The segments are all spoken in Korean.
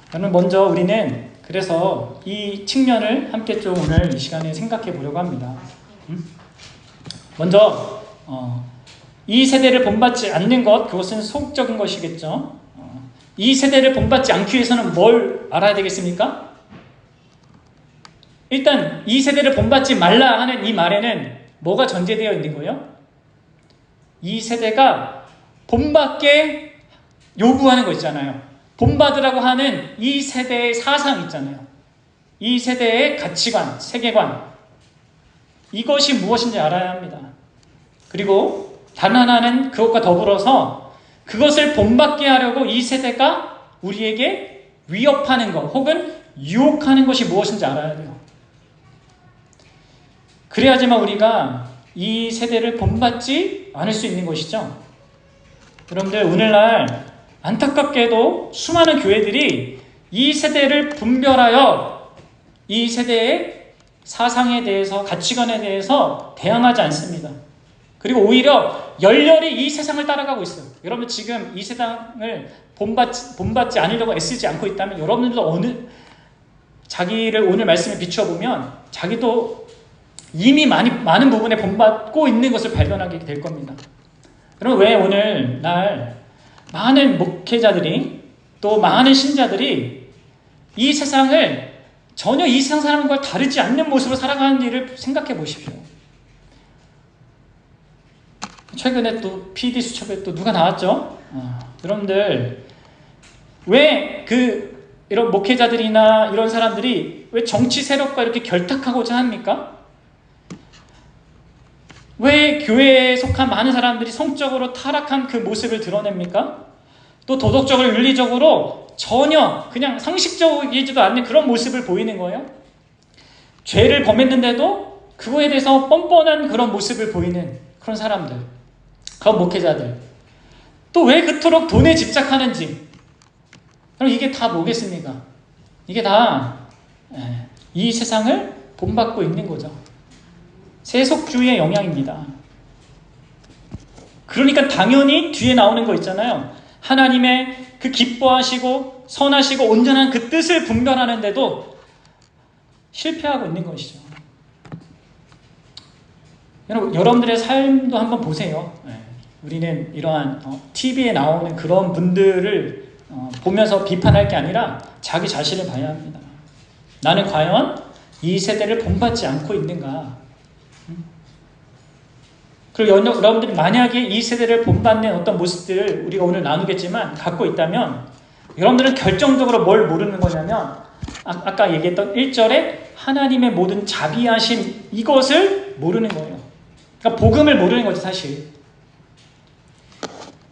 그러면 먼저 우리는 그래서 이 측면을 함께 좀 오늘 이 시간에 생각해 보려고 합니다. 먼저 이 세대를 본받지 않는 것, 그것은 소극적인 것이겠죠. 이 세대를 본받지 않기 위해서는 뭘 알아야 되겠습니까? 일단 이 세대를 본받지 말라 하는 이 말에는 뭐가 전제되어 있는 거예요? 이 세대가 본받게 요구하는 거 있잖아요. 본받으라고 하는 이 세대의 사상 있잖아요. 이 세대의 가치관, 세계관, 이것이 무엇인지 알아야 합니다. 그리고 단 하나는 그것과 더불어서 그것을 본받게 하려고 이 세대가 우리에게 위협하는 것 혹은 유혹하는 것이 무엇인지 알아야 돼요. 그래야지만 우리가 이 세대를 본받지 않을 수 있는 것이죠. 여러분들, 오늘날 안타깝게도 수많은 교회들이 이 세대를 분별하여 이 세대의 사상에 대해서, 가치관에 대해서 대항하지 않습니다. 그리고 오히려 열렬히 이 세상을 따라가고 있어요. 여러분, 지금 이 세상을 본받지 않으려고 애쓰지 않고 있다면 여러분들도 자기를 오늘 말씀에 비춰보면 자기도 이미 많은 부분에 본받고 있는 것을 발견하게 될 겁니다. 여러분, 왜 오늘날 많은 목회자들이 또 많은 신자들이 이 세상을 전혀 이 세상 사람과 다르지 않는 모습으로 살아가는 일을 생각해 보십시오. 최근에 또 PD 수첩에 또 누가 나왔죠? 여러분들, 왜 이런 목회자들이나 이런 사람들이 왜 정치 세력과 이렇게 결탁하고자 합니까? 왜 교회에 속한 많은 사람들이 성적으로 타락한 그 모습을 드러냅니까? 또 도덕적으로, 윤리적으로 전혀 그냥 상식적이지도 않는 그런 모습을 보이는 거예요. 죄를 범했는데도 그거에 대해서 뻔뻔한 그런 모습을 보이는 그런 사람들, 그런 목회자들. 또 왜 그토록 돈에 집착하는지. 그럼 이게 다 뭐겠습니까? 이게 다 이 세상을 본받고 있는 거죠. 세속주의의 영향입니다. 그러니까 당연히 뒤에 나오는 거 있잖아요. 하나님의 그 기뻐하시고 선하시고 온전한 그 뜻을 분별하는데도 실패하고 있는 것이죠. 여러분들의 삶도 한번 보세요. 우리는 이러한 TV에 나오는 그런 분들을 보면서 비판할 게 아니라 자기 자신을 봐야 합니다. 나는 과연 이 세대를 본받지 않고 있는가? 그리고 여러분들이 만약에 이 세대를 본받는 어떤 모습들을 우리가 오늘 나누겠지만 갖고 있다면 여러분들은 결정적으로 뭘 모르는 거냐면 아까 얘기했던 1절에 하나님의 모든 자비하심, 이것을 모르는 거예요. 그러니까 복음을 모르는 거죠, 사실.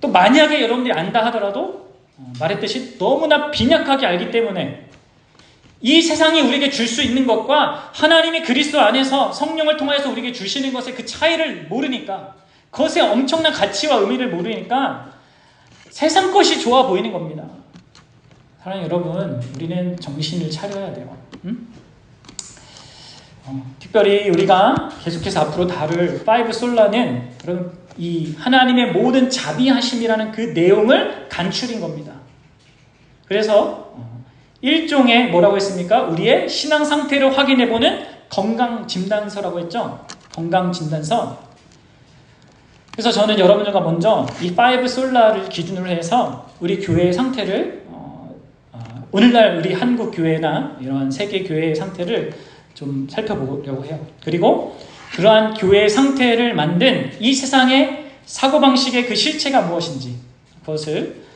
또 만약에 여러분들이 안다 하더라도 말했듯이 너무나 빈약하게 알기 때문에 이 세상이 우리에게 줄 수 있는 것과 하나님이 그리스도 안에서 성령을 통해서 우리에게 주시는 것의 그 차이를 모르니까, 그것의 엄청난 가치와 의미를 모르니까 세상 것이 좋아 보이는 겁니다. 사랑하는 여러분, 우리는 정신을 차려야 돼요. 특별히 우리가 계속해서 앞으로 다룰 파이브 솔라는 그런 이 하나님의 모든 자비하심이라는 그 내용을 간추린 겁니다. 그래서 일종의 뭐라고 했습니까? 우리의 신앙 상태를 확인해보는 건강진단서라고 했죠? 건강진단서. 그래서 저는 여러분들과 먼저 이 파이브 솔라를 기준으로 해서 우리 교회의 상태를 오늘날 우리 한국 교회나 이런 세계 교회의 상태를 좀 살펴보려고 해요. 그리고 그러한 교회의 상태를 만든 이 세상의 사고방식의 그 실체가 무엇인지 그것을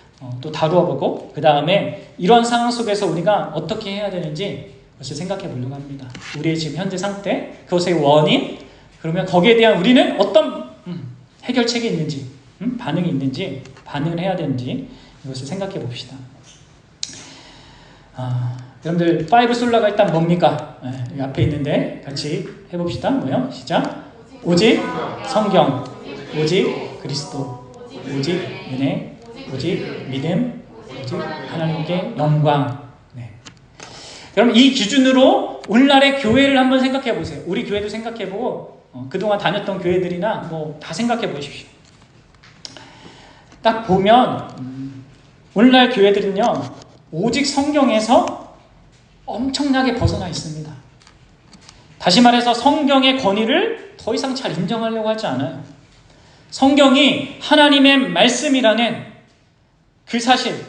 또 다루어 보고, 그 다음에 이런 상황 속에서 우리가 어떻게 해야 되는지 그것을 생각해 보려고 합니다. 우리의 지금 현재 상태, 그것의 원인, 그러면 거기에 대한 우리는 어떤 해결책이 있는지, 반응이 있는지, 반응을 해야 되는지 이것을 생각해 봅시다. 여러분들, 파이브 솔라가 일단 뭡니까? 여기 앞에 있는데 같이 해봅시다. 뭐요? 시작. 오직 성경, 오직 그리스도, 오직 은혜, 오직 믿음, 오직 하나님께 영광. 여러분, 이 기준으로 오늘날의 교회를 한번 생각해 보세요. 우리 교회도 생각해 보고 그동안 다녔던 교회들이나 뭐 다 생각해 보십시오. 딱 보면 오늘날 교회들은요, 오직 성경에서 엄청나게 벗어나 있습니다. 다시 말해서 성경의 권위를 더 이상 잘 인정하려고 하지 않아요. 성경이 하나님의 말씀이라는 그 사실,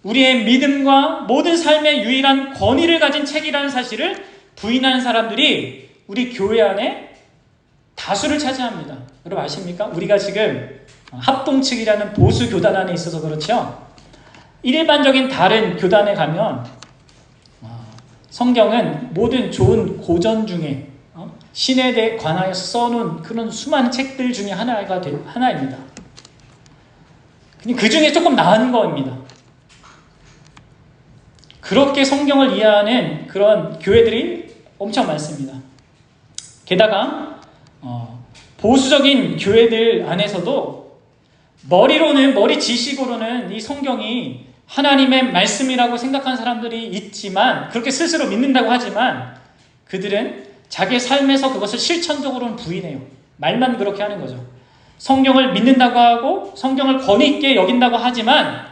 우리의 믿음과 모든 삶의 유일한 권위를 가진 책이라는 사실을 부인하는 사람들이 우리 교회 안에 다수를 차지합니다. 여러분 아십니까? 우리가 지금 합동측이라는 보수 교단 안에 있어서 그렇죠. 일반적인 다른 교단에 가면 성경은 모든 좋은 고전 중에 신에 대해 관하여서 써놓은 그런 수많은 책들 중에 하나입니다. 그 중에 조금 나은 겁니다. 그렇게 성경을 이해하는 그런 교회들이 엄청 많습니다. 게다가 보수적인 교회들 안에서도 머리 지식으로는 이 성경이 하나님의 말씀이라고 생각하는 사람들이 있지만, 그렇게 스스로 믿는다고 하지만 그들은 자기의 삶에서 그것을 실천적으로는 부인해요. 말만 그렇게 하는 거죠. 성경을 믿는다고 하고 성경을 권위 있게 여긴다고 하지만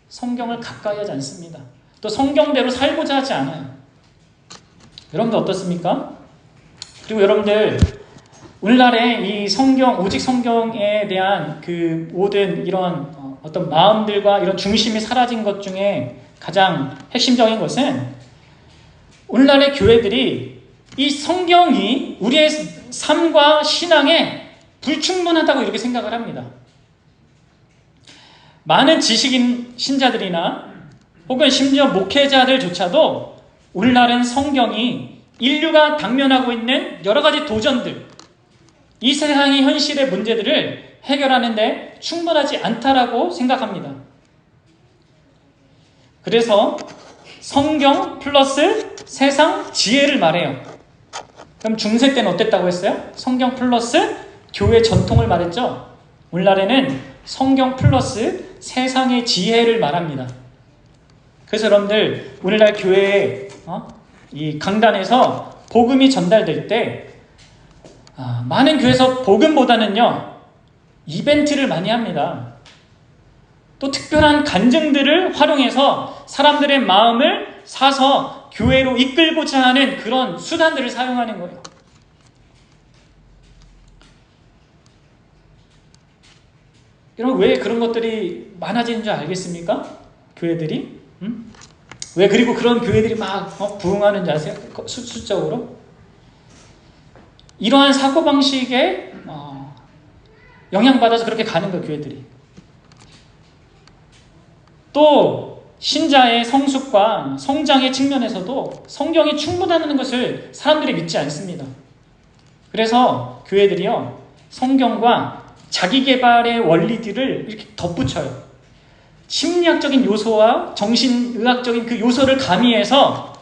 성경을 가까이 하지 않습니다. 또 성경대로 살고자 하지 않아요. 여러분들 어떻습니까? 그리고 여러분들 오늘날의 이 성경, 오직 성경에 대한 그 모든 이런 어떤 마음들과 이런 중심이 사라진 것 중에 가장 핵심적인 것은 오늘날의 교회들이 이 성경이 우리의 삶과 신앙에 불충분하다고 이렇게 생각을 합니다. 많은 지식인 신자들이나 혹은 심지어 목회자들조차도 오늘날은 성경이 인류가 당면하고 있는 여러 가지 도전들, 이 세상의 현실의 문제들을 해결하는 데 충분하지 않다라고 생각합니다. 그래서 성경 플러스 세상 지혜를 말해요. 그럼 중세 때는 어땠다고 했어요? 성경 플러스 교회 전통을 말했죠. 오늘날에는 성경 플러스 세상의 지혜를 말합니다. 그래서 여러분들 오늘날 교회에 이 강단에서 복음이 전달될 때 많은 교회에서 복음보다는요 이벤트를 많이 합니다. 또 특별한 간증들을 활용해서 사람들의 마음을 사서 교회로 이끌고자 하는 그런 수단들을 사용하는 거예요. 여러분 왜 그런 것들이 많아지는 줄 알겠습니까? 교회들이? 왜 그리고 그런 교회들이 막 부흥하는지 아세요? 수적으로? 이러한 사고방식에 영향받아서 그렇게 가는 거예요, 교회들이. 또 신자의 성숙과 성장의 측면에서도 성경이 충분하다는 것을 사람들이 믿지 않습니다. 그래서 교회들이요 성경과 자기개발의 원리들을 이렇게 덧붙여요. 심리학적인 요소와 정신의학적인 그 요소를 가미해서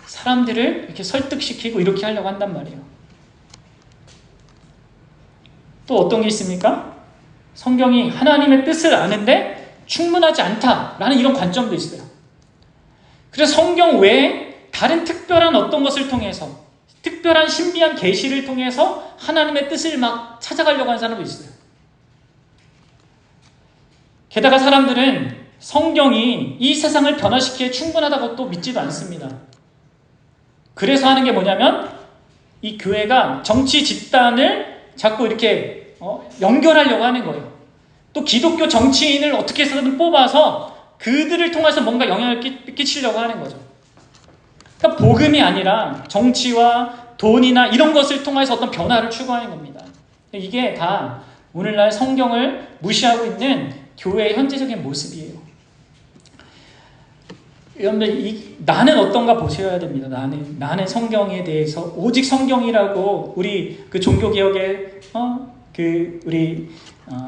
사람들을 이렇게 설득시키고 이렇게 하려고 한단 말이에요. 또 어떤 게 있습니까? 성경이 하나님의 뜻을 아는데 충분하지 않다라는 이런 관점도 있어요. 그래서 성경 외에 다른 특별한 어떤 것을 통해서, 특별한 신비한 계시를 통해서 하나님의 뜻을 막 찾아가려고 하는 사람도 있어요. 게다가 사람들은 성경이 이 세상을 변화시키기에 충분하다고 또 믿지도 않습니다. 그래서 하는 게 뭐냐면 이 교회가 정치 집단을 자꾸 이렇게 연결하려고 하는 거예요. 또 기독교 정치인을 어떻게 해서든 뽑아서 그들을 통해서 뭔가 영향을 끼치려고 하는 거죠. 그러니까 복음이 아니라 정치와 돈이나 이런 것을 통해서 어떤 변화를 추구하는 겁니다. 이게 다 오늘날 성경을 무시하고 있는 교회의 현재적인 모습이에요. 여러분들 나는 어떤가 보셔야 됩니다. 나는 성경에 대해서 오직 성경이라고 우리 그 종교개혁의 우리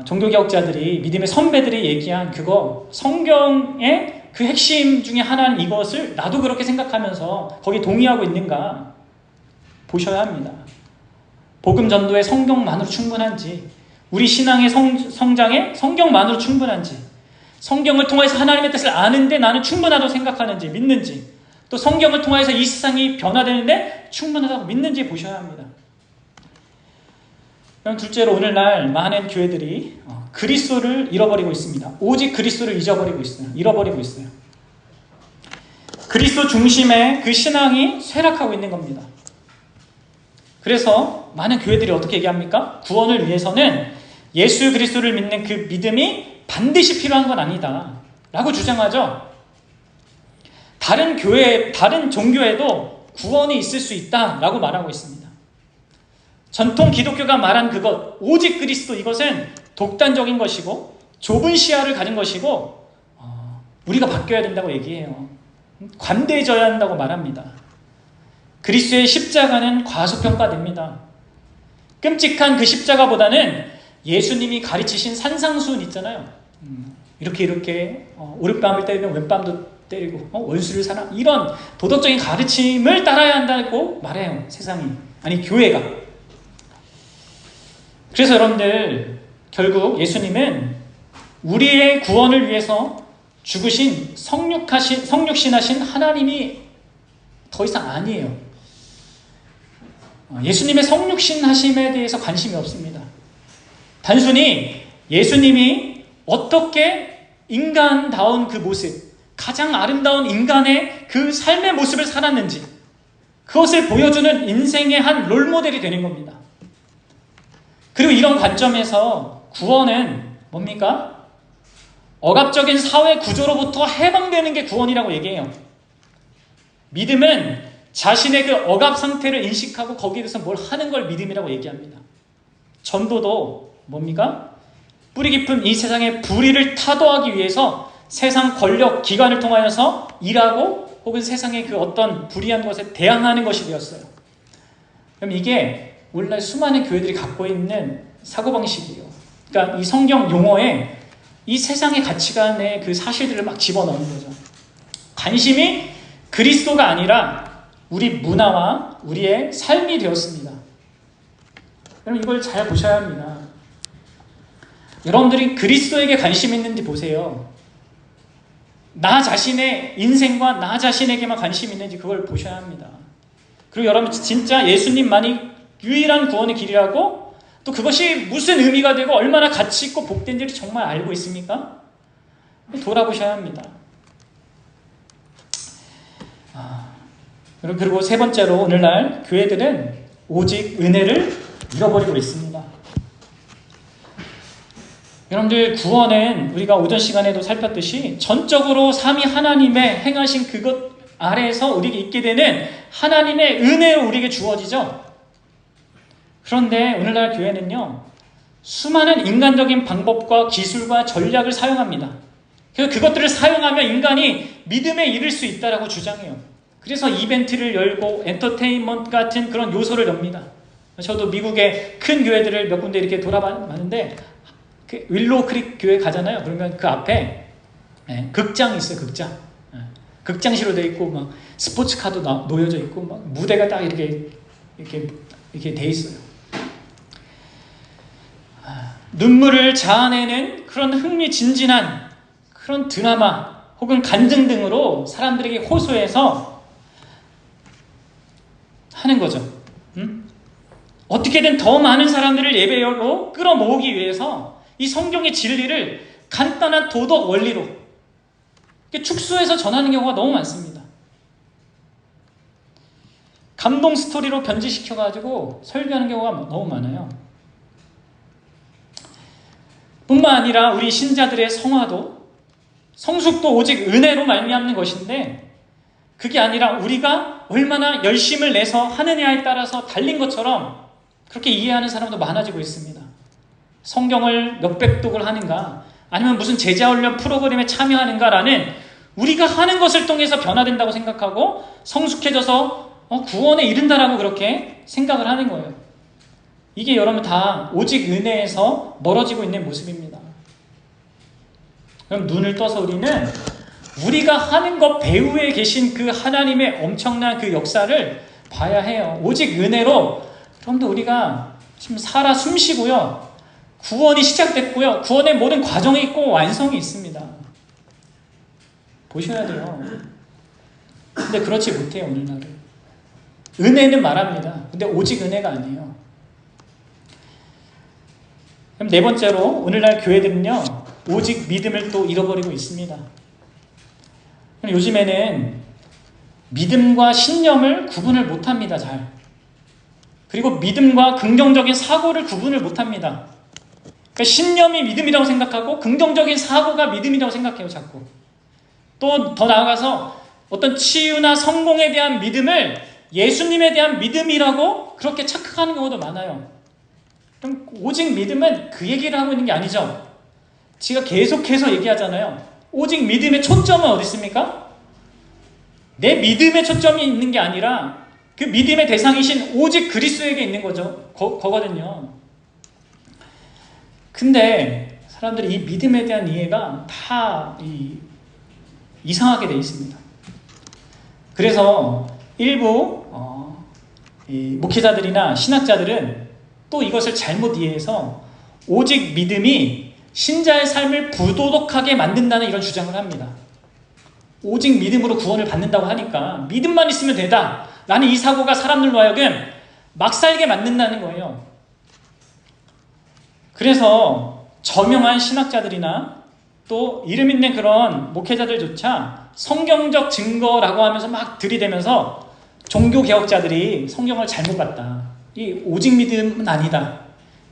종교개혁자들이 믿음의 선배들이 얘기한 그거 성경의 그 핵심 중에 하나는 이것을 나도 그렇게 생각하면서 거기에 동의하고 있는가 보셔야 합니다. 복음 전도에 성경만으로 충분한지, 우리 신앙의 성장에 성경만으로 충분한지, 성경을 통해서 하나님의 뜻을 아는데 나는 충분하다고 생각하는지 믿는지, 또 성경을 통해서 이 세상이 변화되는데 충분하다고 믿는지 보셔야 합니다. 그럼 둘째로 오늘날 많은 교회들이 그리스도를 잃어버리고 있습니다. 오직 그리스도를 잃어버리고 있어요. 그리스도 중심의 그 신앙이 쇠락하고 있는 겁니다. 그래서 많은 교회들이 어떻게 얘기합니까? 구원을 위해서는 예수 그리스도를 믿는 그 믿음이 반드시 필요한 건 아니다 라고 주장하죠. 다른 교회, 다른 종교에도 구원이 있을 수 있다 라고 말하고 있습니다. 전통 기독교가 말한 그것, 오직 그리스도, 이것은 독단적인 것이고 좁은 시야를 가진 것이고 우리가 바뀌어야 된다고 얘기해요. 관대해져야 한다고 말합니다. 그리스도의 십자가는 과소평가됩니다. 끔찍한 그 십자가보다는 예수님이 가르치신 산상수훈 있잖아요. 이렇게 오른뺨을 때리면 왼뺨도 때리고 원수를 사랑, 이런 도덕적인 가르침을 따라야 한다고 말해요. 세상이, 아니 교회가. 그래서 여러분들, 결국 예수님은 우리의 구원을 위해서 죽으신 성육신하신 하나님이 더 이상 아니에요. 예수님의 성육신하심에 대해서 관심이 없습니다. 단순히 예수님이 어떻게 인간다운 그 모습, 가장 아름다운 인간의 그 삶의 모습을 살았는지, 그것을 보여주는 인생의 한 롤모델이 되는 겁니다. 그리고 이런 관점에서 구원은 뭡니까? 억압적인 사회 구조로부터 해방되는 게 구원이라고 얘기해요. 믿음은 자신의 그 억압 상태를 인식하고 거기에 대해서 뭘 하는 걸 믿음이라고 얘기합니다. 전도도 뭡니까? 뿌리 깊은 이 세상의 불의를 타도하기 위해서 세상 권력 기관을 통하여서 일하고 혹은 세상의 그 어떤 불의한 것에 대항하는 것이 되었어요. 그럼 이게 오늘날 수많은 교회들이 갖고 있는 사고방식이에요. 그러니까 이 성경 용어에 이 세상의 가치관의 그 사실들을 막 집어넣는 거죠. 관심이 그리스도가 아니라 우리 문화와 우리의 삶이 되었습니다. 여러분, 이걸 잘 보셔야 합니다. 여러분들이 그리스도에게 관심이 있는지 보세요. 나 자신의 인생과 나 자신에게만 관심이 있는지 그걸 보셔야 합니다. 그리고 여러분, 진짜 예수님만이 유일한 구원의 길이라고, 또 그것이 무슨 의미가 되고 얼마나 가치 있고 복된지를 정말 알고 있습니까? 돌아보셔야 합니다. 그리고 세 번째로, 오늘날 교회들은 오직 은혜를 잃어버리고 있습니다. 여러분들, 구원은 우리가 오전 시간에도 살폈듯이 전적으로 삼위 하나님의 행하신 그것 아래에서 우리에게 있게 되는 하나님의 은혜로 우리에게 주어지죠. 그런데 오늘날 교회는요, 수많은 인간적인 방법과 기술과 전략을 사용합니다. 그래서 그것들을 사용하면 인간이 믿음에 이를 수 있다라고 주장해요. 그래서 이벤트를 열고 엔터테인먼트 같은 그런 요소를 엽니다. 저도 미국의 큰 교회들을 몇 군데 이렇게 돌아봤는데, 그 윌로우 크릭 교회 가잖아요. 그러면 그 앞에 극장이 있어요. 극장. 극장시로 되어 있고, 막 스포츠카도 놓여져 있고, 막 무대가 딱 이렇게 돼 있어요. 눈물을 자아내는 그런 흥미진진한 그런 드라마 혹은 간증 등으로 사람들에게 호소해서 하는 거죠. 어떻게든 더 많은 사람들을 예배로 끌어모으기 위해서 이 성경의 진리를 간단한 도덕 원리로 축소해서 전하는 경우가 너무 많습니다. 감동 스토리로 변질시켜가지고 설교하는 경우가 너무 많아요. 뿐만 아니라 우리 신자들의 성화도, 성숙도 오직 은혜로 말미암는 것인데, 그게 아니라 우리가 얼마나 열심을 내서 하느냐에 따라서 달린 것처럼 그렇게 이해하는 사람도 많아지고 있습니다. 성경을 몇백 독을 하는가, 아니면 무슨 제자훈련 프로그램에 참여하는가라는 우리가 하는 것을 통해서 변화된다고 생각하고 성숙해져서 구원에 이른다라고 그렇게 생각을 하는 거예요. 이게 여러분 다 오직 은혜에서 멀어지고 있는 모습입니다. 그럼 눈을 떠서 우리는 우리가 하는 것 배후에 계신 그 하나님의 엄청난 그 역사를 봐야 해요. 오직 은혜로 여러분들 우리가 지금 살아 숨쉬고요, 구원이 시작됐고요, 구원의 모든 과정이 있고 완성이 있습니다. 보셔야 돼요. 근데 그렇지 못해요. 오늘날은 은혜는 말합니다. 근데 오직 은혜가 아니에요. 그럼 네 번째로, 오늘날 교회들은요 오직 믿음을 또 잃어버리고 있습니다. 요즘에는 믿음과 신념을 구분을 못합니다. 잘. 그리고 믿음과 긍정적인 사고를 구분을 못합니다. 그러니까 신념이 믿음이라고 생각하고 긍정적인 사고가 믿음이라고 생각해요. 자꾸. 또 더 나아가서 어떤 치유나 성공에 대한 믿음을 예수님에 대한 믿음이라고 그렇게 착각하는 경우도 많아요. 그럼 오직 믿음은 그 얘기를 하고 있는 게 아니죠. 제가 계속해서 얘기하잖아요. 오직 믿음의 초점은 어디 있습니까? 내 믿음의 초점이 있는 게 아니라 그 믿음의 대상이신 오직 그리스도에게 있는 거죠. 거거든요. 근데 사람들이 이 믿음에 대한 이해가 다 이상하게 되어 있습니다. 그래서 일부 이 목회자들이나 신학자들은 또 이것을 잘못 이해해서 오직 믿음이 신자의 삶을 부도덕하게 만든다는 이런 주장을 합니다. 오직 믿음으로 구원을 받는다고 하니까 믿음만 있으면 되다 라는 이 사고가 사람들로 하여금 막 살게 만든다는 거예요. 그래서 저명한 신학자들이나 또 이름 있는 그런 목회자들조차 성경적 증거라고 하면서 막 들이대면서 종교개혁자들이 성경을 잘못 봤다. 이 오직 믿음은 아니다.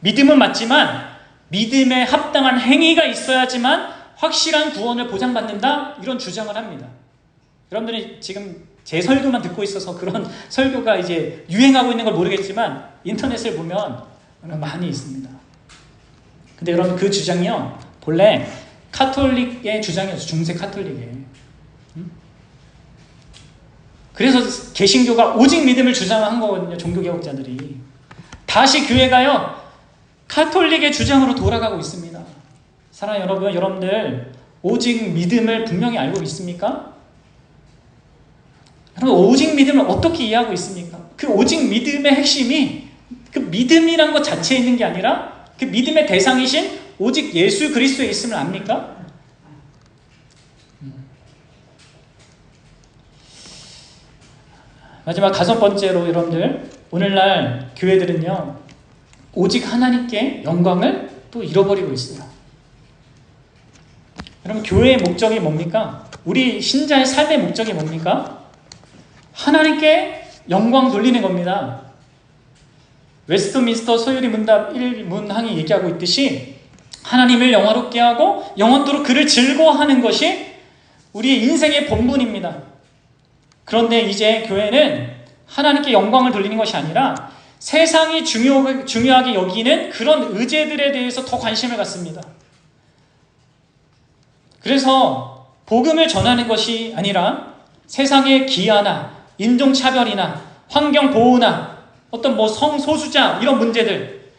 믿음은 맞지만 믿음에 합당한 행위가 있어야지만 확실한 구원을 보장받는다. 이런 주장을 합니다. 여러분들이 지금 제 설교만 듣고 있어서 그런 설교가 이제 유행하고 있는 걸 모르겠지만 인터넷을 보면 많이 있습니다. 근데 여러분 그 주장이요. 본래 카톨릭의 주장이었어요. 중세 카톨릭의. 그래서 개신교가 오직 믿음을 주장한 거거든요. 종교개혁자들이. 다시 교회가요. 카톨릭의 주장으로 돌아가고 있습니다. 사랑하는 여러분, 여러분들 오직 믿음을 분명히 알고 있습니까? 여러분 오직 믿음을 어떻게 이해하고 있습니까? 그 오직 믿음의 핵심이 그 믿음이란 것 자체에 있는 게 아니라 그 믿음의 대상이신 오직 예수 그리스도에 있음을 압니까? 마지막 5번째로 여러분들 오늘날 교회들은요 오직 하나님께 영광을 또 잃어버리고 있어요. 여러분 교회의 목적이 뭡니까? 우리 신자의 삶의 목적이 뭡니까? 하나님께 영광 돌리는 겁니다. 웨스트민스터 서유리 문답 1문항이 얘기하고 있듯이 하나님을 영화롭게 하고 영원토록 그를 즐거워하는 것이 우리의 인생의 본분입니다. 그런데 이제 교회는 하나님께 영광을 돌리는 것이 아니라 세상이 중요하게 여기는 그런 의제들에 대해서 더 관심을 갖습니다. 그래서 복음을 전하는 것이 아니라 세상의 기아나 인종차별이나 환경보호나 어떤 성소수자 이런 문제들,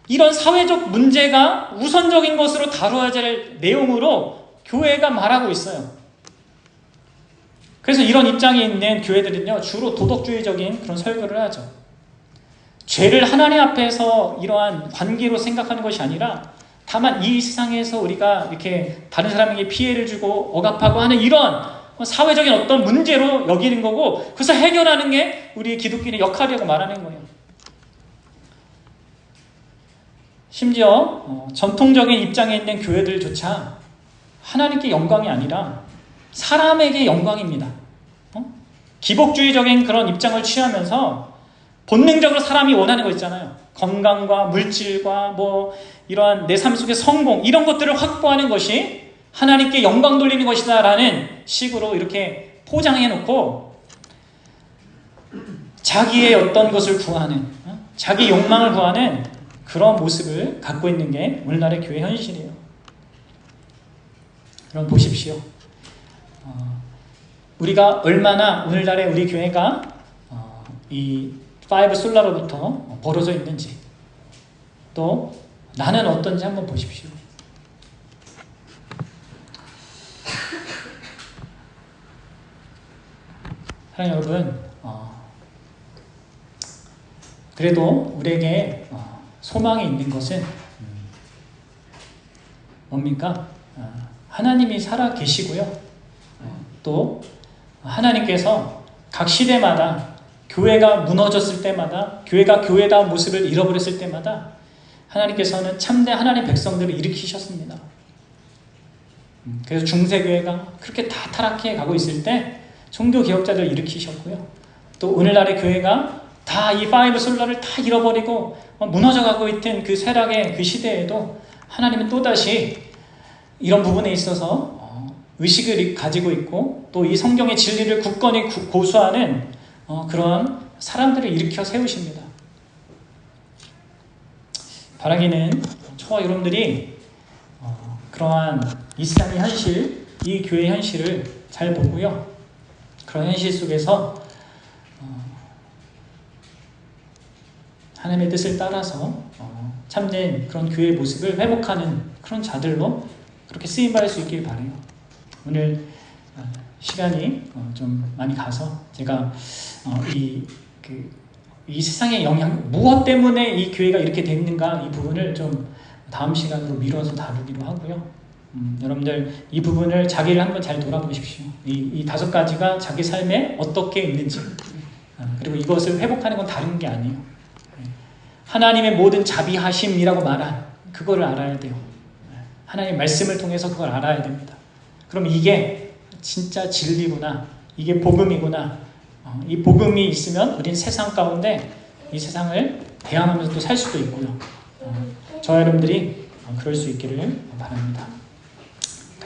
이런 사회적 문제가 우선적인 것으로 다뤄야 될 내용으로 교회가 말하고 있어요. 그래서 이런 입장에 있는 교회들은요 주로 도덕주의적인 그런 설교를 하죠. 죄를 하나님 앞에서 이러한 관계로 생각하는 것이 아니라 다만 이 세상에서 우리가 이렇게 다른 사람에게 피해를 주고 억압하고 하는 이런 사회적인 어떤 문제로 여기는 거고, 그래서 해결하는 게 우리 기독교인의 역할이라고 말하는 거예요. 심지어 전통적인 입장에 있는 교회들조차 하나님께 영광이 아니라 사람에게 영광입니다. 기복주의적인 그런 입장을 취하면서 본능적으로 사람이 원하는 거 있잖아요. 건강과 물질과 이러한 내 삶 속의 성공 이런 것들을 확보하는 것이 하나님께 영광 돌리는 것이다 라는 식으로 이렇게 포장해 놓고 자기의 어떤 것을 구하는, 자기 욕망을 구하는 그런 모습을 갖고 있는 게 오늘날의 교회 현실이에요. 여러분 보십시오. 우리가 얼마나 오늘날의 우리 교회가 이 파이브 솔라로부터 벌어져 있는지, 또 나는 어떤지 한번 보십시오. 사랑하는 여러분, 그래도 우리에게 소망이 있는 것은 뭡니까? 하나님이 살아 계시고요. 또 하나님께서 각 시대마다 교회가 무너졌을 때마다, 교회가 교회다운 모습을 잃어버렸을 때마다 하나님께서는 참된 하나님 백성들을 일으키셨습니다. 그래서 중세교회가 그렇게 다 타락해 가고 있을 때 종교 개혁자들 일으키셨고요. 또 오늘날의 교회가 다 이 파이브 솔라를 다 잃어버리고 무너져가고 있던 그 쇠락의 그 시대에도 하나님은 또다시 이런 부분에 있어서 의식을 가지고 있고 또 이 성경의 진리를 굳건히 고수하는 그런 사람들을 일으켜 세우십니다. 바라기는 저와 여러분들이 그러한 이 세상의 현실, 이 교회의 현실을 잘 보고요. 그런 현실 속에서 하나님의 뜻을 따라서 참된 그런 교회의 모습을 회복하는 그런 자들로 그렇게 쓰임받을 수 있길 바라요. 오늘 시간이 좀 많이 가서 제가 이 세상의 영향, 무엇 때문에 이 교회가 이렇게 됐는가 이 부분을 좀 다음 시간으로 미뤄서 다루기로 하고요. 여러분들 이 부분을 자기를 한번 잘 돌아보십시오. 이 5가지가 자기 삶에 어떻게 있는지, 그리고 이것을 회복하는 건 다른 게 아니에요. 하나님의 모든 자비하심이라고 말한 그거를 알아야 돼요. 하나님의 말씀을 통해서 그걸 알아야 됩니다. 그럼 이게 진짜 진리구나, 이게 복음이구나. 이 복음이 있으면 우린 세상 가운데 이 세상을 대항하면서 또 살 수도 있고요. 저와 여러분들이 그럴 수 있기를 바랍니다.